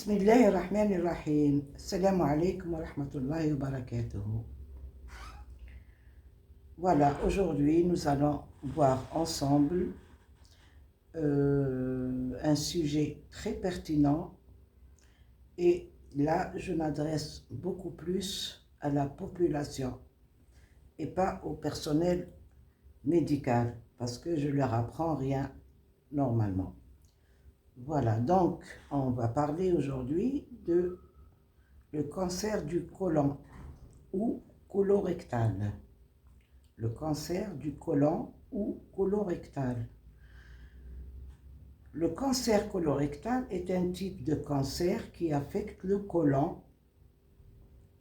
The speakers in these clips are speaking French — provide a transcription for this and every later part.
Bismillahirrahmanirrahim. Assalamu alaikum wa rahmatullahi wa barakatuhu. Voilà, aujourd'hui nous allons voir ensemble un sujet très pertinent et là je m'adresse beaucoup plus à la population et pas au personnel médical parce que je leur apprends rien normalement. Voilà, donc on va parler aujourd'hui de le cancer du côlon ou colorectal. Le cancer du côlon ou colorectal. Le cancer colorectal est un type de cancer qui affecte le côlon,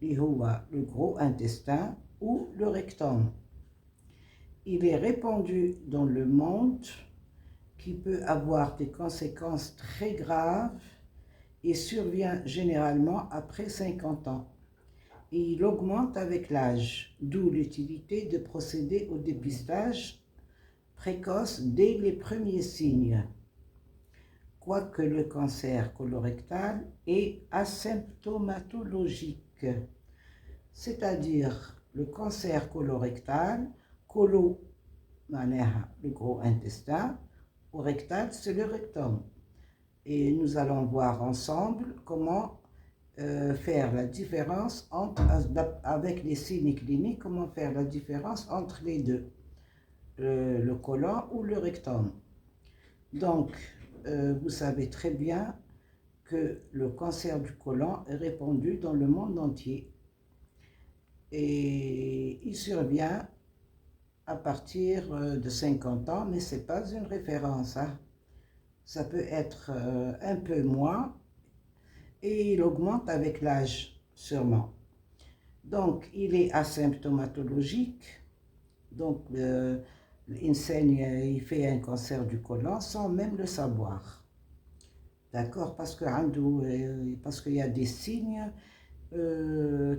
le gros intestin ou le rectum. Il est répandu dans le monde, qui peut avoir des conséquences très graves et survient généralement après 50 ans. Et il augmente avec l'âge, d'où l'utilité de procéder au dépistage précoce dès les premiers signes. Quoique le cancer colorectal est asymptomatologique, c'est-à-dire le cancer colorectal, le gros intestin, au rectal, c'est le rectum. Et nous allons voir ensemble comment faire la différence avec les signes cliniques, comment faire la différence entre les deux, le côlon ou le rectum. Donc, vous savez très bien que le cancer du côlon est répandu dans le monde entier. Et il survient à partir de 50 ans, mais ce n'est pas une référence. Ça peut être un peu moins et il augmente avec l'âge sûrement. Donc, il est asymptomatologique. Donc, l'INSEE, il fait un cancer du côlon sans même le savoir. D'accord? Parce qu'il y a des signes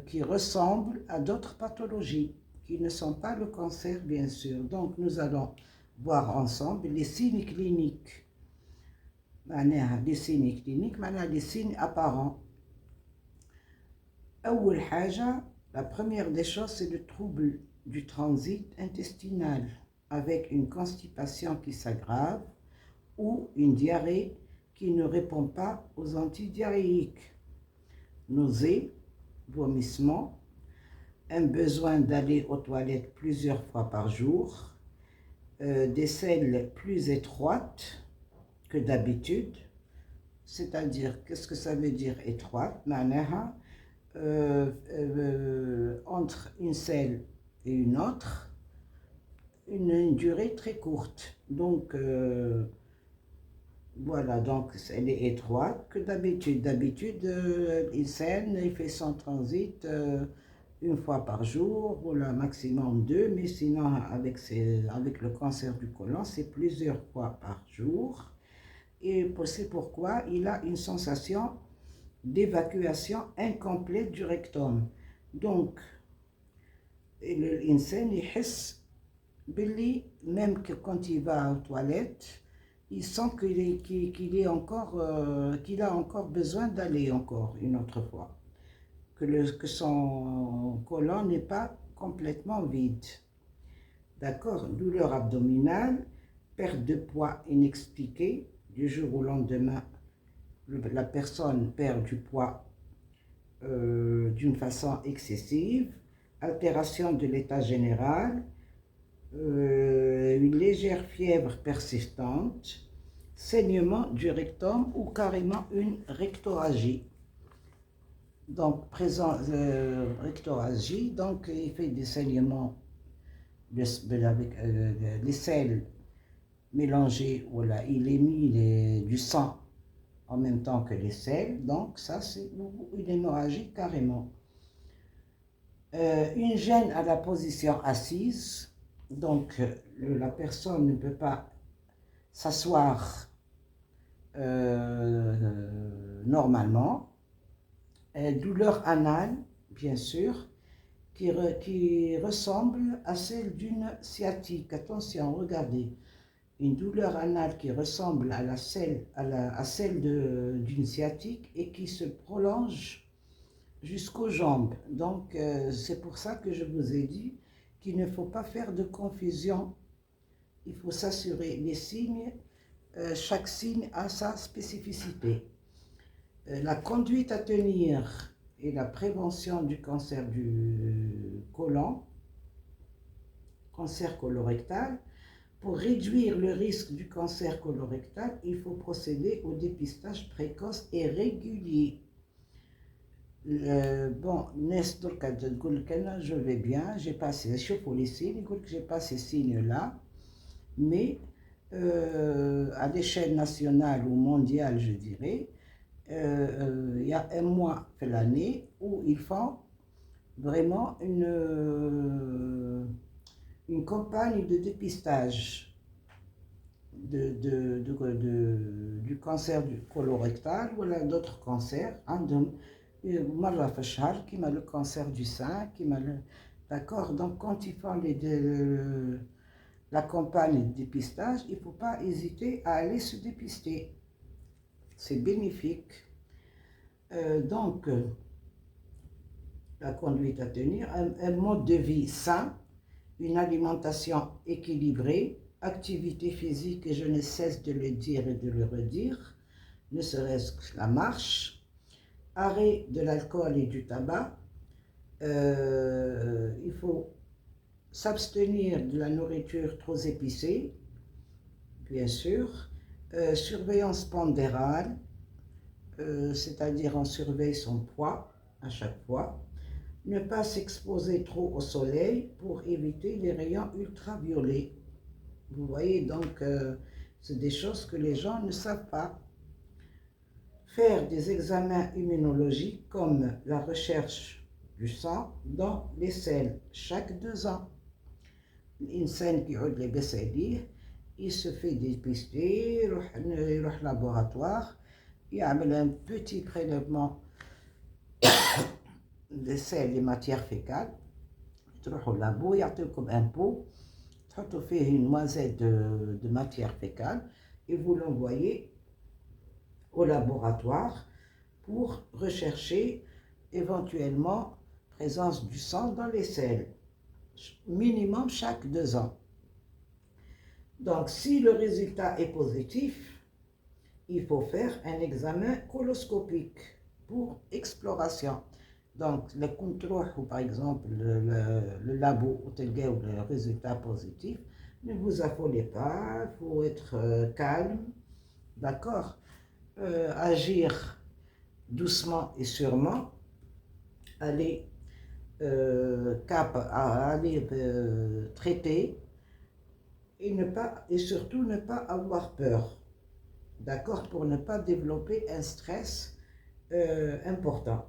qui ressemblent à d'autres pathologies, qui ne sont pas le cancer, bien sûr. Donc, nous allons voir ensemble les signes cliniques. Les signes cliniques, les signes apparents. La première des choses, c'est le trouble du transit intestinal, avec une constipation qui s'aggrave ou une diarrhée qui ne répond pas aux antidiarrhéiques. Nausées, vomissements, un besoin d'aller aux toilettes plusieurs fois par jour, des selles plus étroites que d'habitude, c'est-à-dire, qu'est-ce que ça veut dire étroite? Entre une selle et une autre, une durée très courte. Donc, voilà, donc elle est étroite que d'habitude. D'habitude, une selle, il fait son transit une fois par jour, ou le maximum deux, mais sinon, avec le cancer du côlon, c'est plusieurs fois par jour. Et c'est pourquoi il a une sensation d'évacuation incomplète du rectum. Donc, l'insan يحس باللي même que quand il va aux toilettes, il sent qu'il a encore besoin d'aller encore une autre fois, que son côlon n'est pas complètement vide. D'accord? Douleur abdominale, perte de poids inexpliquée, du jour au lendemain, la personne perd du poids d'une façon excessive, altération de l'état général, une légère fièvre persistante, saignement du rectum ou carrément une rectorragie. Donc, rectorragie, donc il fait des saignements avec les selles mélangées, voilà, il émit du sang en même temps que les selles, donc ça c'est une hémorragie carrément. Une gêne à la position assise, donc la personne ne peut pas s'asseoir normalement. Douleur anale, bien sûr, qui ressemble à celle d'une sciatique. Attention, regardez, une douleur anale qui ressemble à celle d'une sciatique et qui se prolonge jusqu'aux jambes. Donc, c'est pour ça que je vous ai dit qu'il ne faut pas faire de confusion. Il faut s'assurer les signes. Chaque signe a sa spécificité. La conduite à tenir et la prévention du cancer du côlon, cancer colorectal. Pour réduire le risque du cancer colorectal, il faut procéder au dépistage précoce et régulier. Bon, Nestor, je vais bien, j'ai pas ces signes, j'ai pas ces signes-là, mais à l'échelle nationale ou mondiale, je dirais, il y a un mois de l'année où ils font vraiment une campagne de dépistage du cancer du colorectal ou d'autres cancers. Qui m'a le cancer du sein, d'accord. Donc quand ils font la campagne de dépistage, il ne faut pas hésiter à aller se dépister. C'est bénéfique. Donc, la conduite à tenir, un mode de vie sain, une alimentation équilibrée, activité physique, et je ne cesse de le dire et de le redire, ne serait-ce que la marche, arrêt de l'alcool et du tabac, il faut s'abstenir de la nourriture trop épicée, bien sûr, surveillance pondérale, c'est-à-dire on surveille son poids à chaque fois, ne pas s'exposer trop au soleil pour éviter les rayons ultraviolets. Vous voyez, donc, c'est des choses que les gens ne savent pas. Faire des examens immunologiques comme la recherche du sang dans les selles chaque 2 ans. L'insan qui a les BCD, il se fait dépister, il va au laboratoire, il a un petit prélèvement des selles, des matières fécales, il va au labo, il y a comme un pot, il fait une noisette de matière fécale et vous l'envoyez au laboratoire pour rechercher éventuellement présence du sang dans les selles, minimum chaque 2 ans. Donc si le résultat est positif, il faut faire un examen coloscopique pour exploration. Donc le contrôle, ou par exemple le labo où le résultat positif, ne vous affolez pas, il faut être calme, d'accord, agir doucement et sûrement, aller traiter et surtout ne pas avoir peur, d'accord, pour ne pas développer un stress important.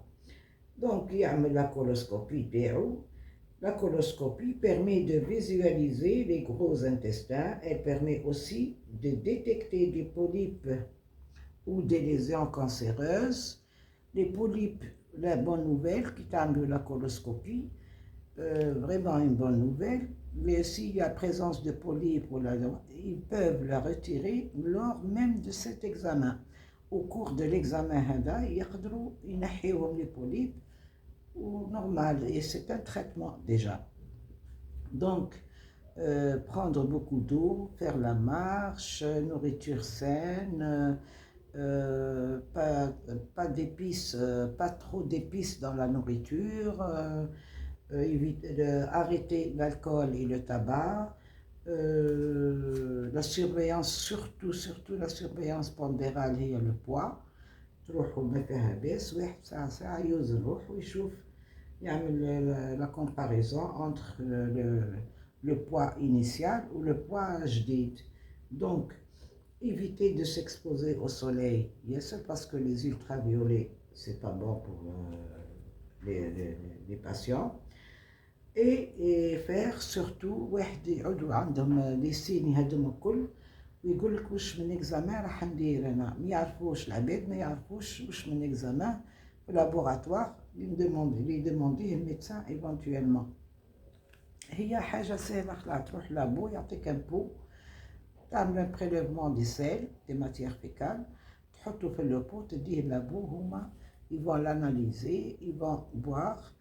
Donc il y a la coloscopie. La coloscopie permet de visualiser les gros intestins. Elle permet aussi de détecter des polypes ou des lésions cancéreuses. Les polypes, la bonne nouvelle, qui t'a de la coloscopie, vraiment une bonne nouvelle, mais s'il y a présence de polypes, ils peuvent la retirer lors même de cet examen. Au cours de l'examen, ils peuvent les polypes, ou normal, et c'est un traitement déjà. Donc, prendre beaucoup d'eau, faire la marche, nourriture saine, pas d'épices, pas trop d'épices dans la nourriture, arrêter l'alcool et le tabac, la surveillance, surtout la surveillance pondérale et le poids. تروحوا ما فيها باس واحد ساعة ساعة يوزن روحه ويشوف يعمل la comparaison entre le poids initial ou le poids جديد. Donc, éviter de s'exposer au soleil, c'est parce que les ultraviolets, c'est pas bon pour les patients. Et faire surtout واحد يعودوا عندهم لي سين هذوما الكل ويقول لك واش من اكزامان راح ندير انا، ما يعرفوش العباد، ما يعرفوش واش من اكزامان في لابوغاتوار اللي يديمونديه الميدسان ايفونتويلمون. هي حاجه سهله، خلاص تروح لابو يعطيك ان بو تعمل un prélèvement des selles, des matières fécales, تحطه في le pot, تديه لابو هما, ils vont l'analyser, ils vont voir,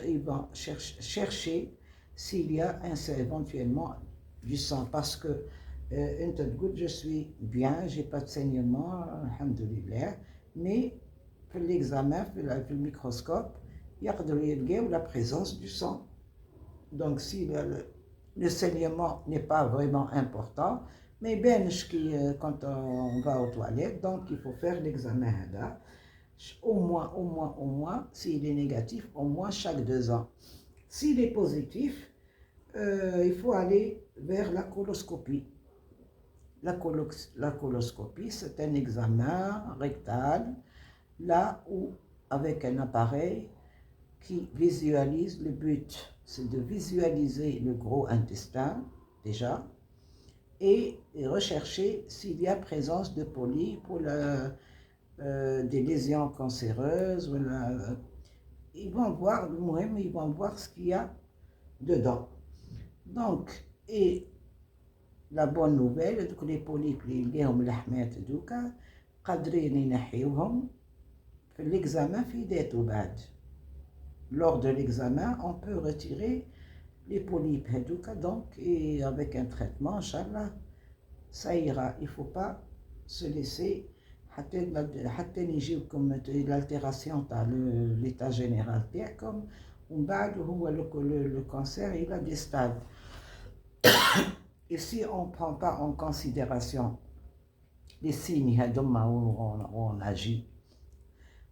ils vont chercher s'il y a éventuellement du sang, parce que انت تقول je suis bien, j'ai pas de saignement, alhamdoulilah, mais في l'examen, في الميكروسcope, يقدروا يلقاو la présence du sang. Donc si le saignement n'est pas vraiment important, mais bien quand on va aux toilettes, donc il faut faire l'examen là, au moins, s'il est négatif, au moins chaque 2 ans. S'il est positif, il faut aller vers la coloscopie. La coloscopie, c'est un examen rectal, là où, avec un appareil qui visualise le but, c'est de visualiser le gros intestin, déjà, et rechercher s'il y a présence de polypes ou des lésions cancéreuses. Ils vont voir ce qu'il y a dedans. Donc, et la bonne nouvelle, que les polypes اللي لهم الحمات دوكا قادرين ينحيوهم في l'examen في ديتو بعد. Lors de l'examen, on peut retirer les polypes هذوكا, donc, et avec un traitement, Inch'Allah, ça ira. Il ne faut pas se laisser حتى يجيكم l'altération تاع l'état général تاعكم, ومن بعد هو le cancer il a des stades. Et si on ne prend pas en considération les signes où on agit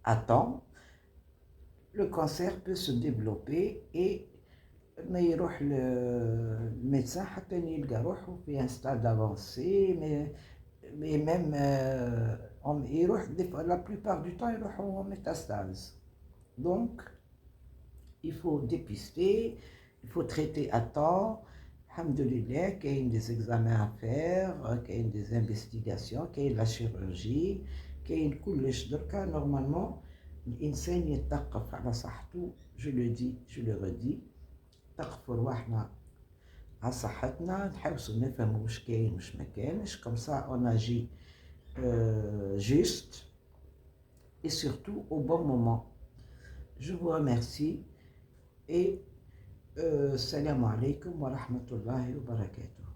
à temps, le cancer peut se développer et ما يروح le médecin حتى يلقى روحه في un stade avancé, mais même la plupart du temps يروحوا en métastase. Donc il faut dépister, il faut traiter à temps. Alhamdulillah, qu'il y ait des examens à faire, qu'il y ait des investigations, qu'il y ait la chirurgie, qu'il y ait كلش دركا. Normalement, الإنسان يتثقف على صحته, je le dis, je le redis, نثقفوا رواحنا على صحتنا, نحاولوا نفهموا واش كاين واش ما كاينش, comme ça on agit juste et surtout au bon moment. Je vous remercie et السلام عليكم ورحمة الله وبركاته.